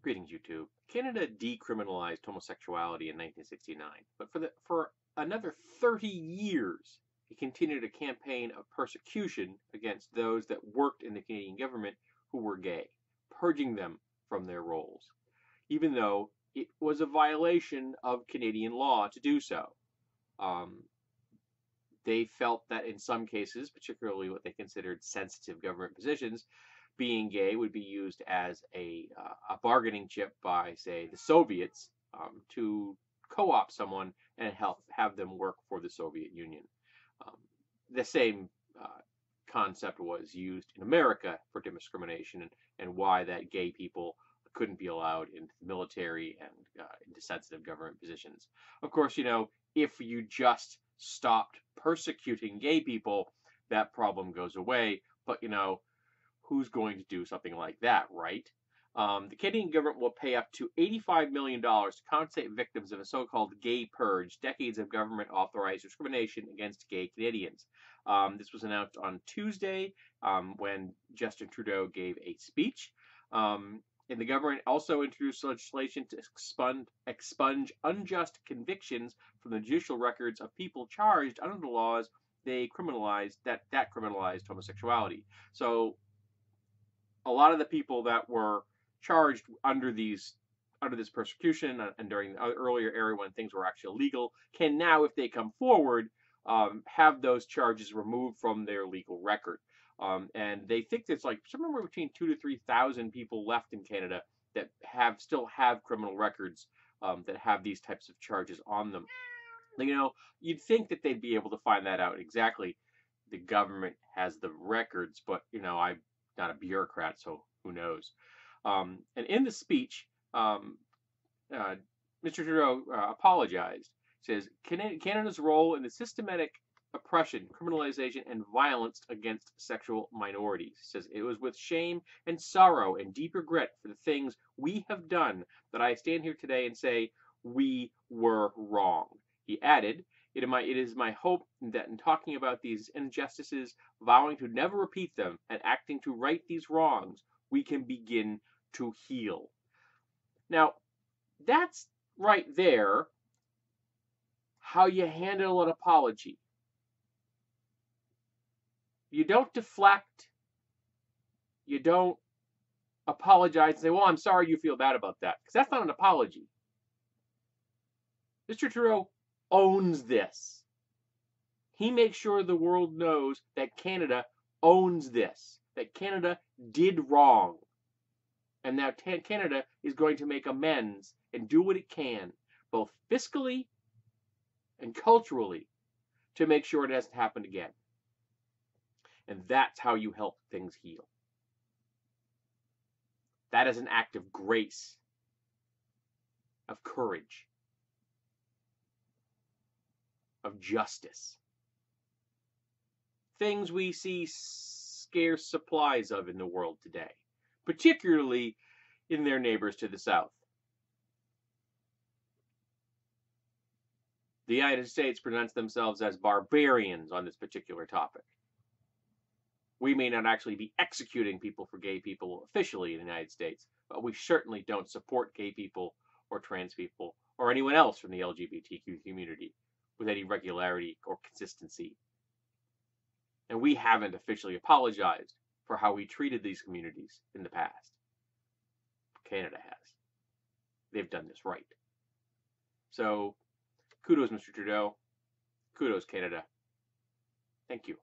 Greetings, YouTube. Canada decriminalized homosexuality in 1969, but for another 30 years, it continued a campaign of persecution against those that worked in the Canadian government who were gay, purging them from their roles, even though it was a violation of Canadian law to do so. They felt that in some cases, particularly what they considered sensitive government positions, being gay would be used as a bargaining chip by, say, the Soviets to co-opt someone and have them work for the Soviet Union. The same concept was used in America for discrimination and why that gay people couldn't be allowed into the military and into sensitive government positions. Of course, if you just stopped persecuting gay people, that problem goes away. But, who's going to do something like that, right? The Canadian government will pay up to $85 million to compensate victims of a so-called gay purge, decades of government-authorized discrimination against gay Canadians. This was announced on Tuesday when Justin Trudeau gave a speech. And the government also introduced legislation to expunge unjust convictions from the judicial records of people charged under the laws they criminalized that criminalized homosexuality. So a lot of the people that were charged under this persecution and during the earlier era when things were actually illegal can now, if they come forward, have those charges removed from their legal record. And they think there's like somewhere between 2,000 to 3,000 people left in Canada that still have criminal records that have these types of charges on them. You'd think that they'd be able to find that out exactly. The government has the records, but I'm not a bureaucrat, so who knows? And in the speech, Mr. Trudeau apologized. Says Canada's role in the systematic oppression, criminalization, and violence against sexual minorities. He says it was with shame and sorrow and deep regret for the things we have done that I stand here today and say we were wrong. He added, it is my hope that in talking about these injustices, vowing to never repeat them, and acting to right these wrongs, we can begin to heal. Now, that's right there how you handle an apology. You don't deflect. You don't apologize and say, well, I'm sorry you feel bad about that, because that's not an apology. Mr. Trudeau owns this. He makes sure the world knows that Canada owns this, that Canada did wrong, and that Canada is going to make amends and do what it can, both fiscally and culturally, to make sure it doesn't happen again. And that's how you help things heal. That is an act of grace, of courage, of justice. Things we see scarce supplies of in the world today, particularly in their neighbors to the south. The United States presents themselves as barbarians on this particular topic. We may not actually be executing people for gay people officially in the United States, but we certainly don't support gay people or trans people or anyone else from the LGBTQ community with any regularity or consistency. And we haven't officially apologized for how we treated these communities in the past. Canada has. They've done this right. So, kudos, Mr. Trudeau. Kudos, Canada. Thank you.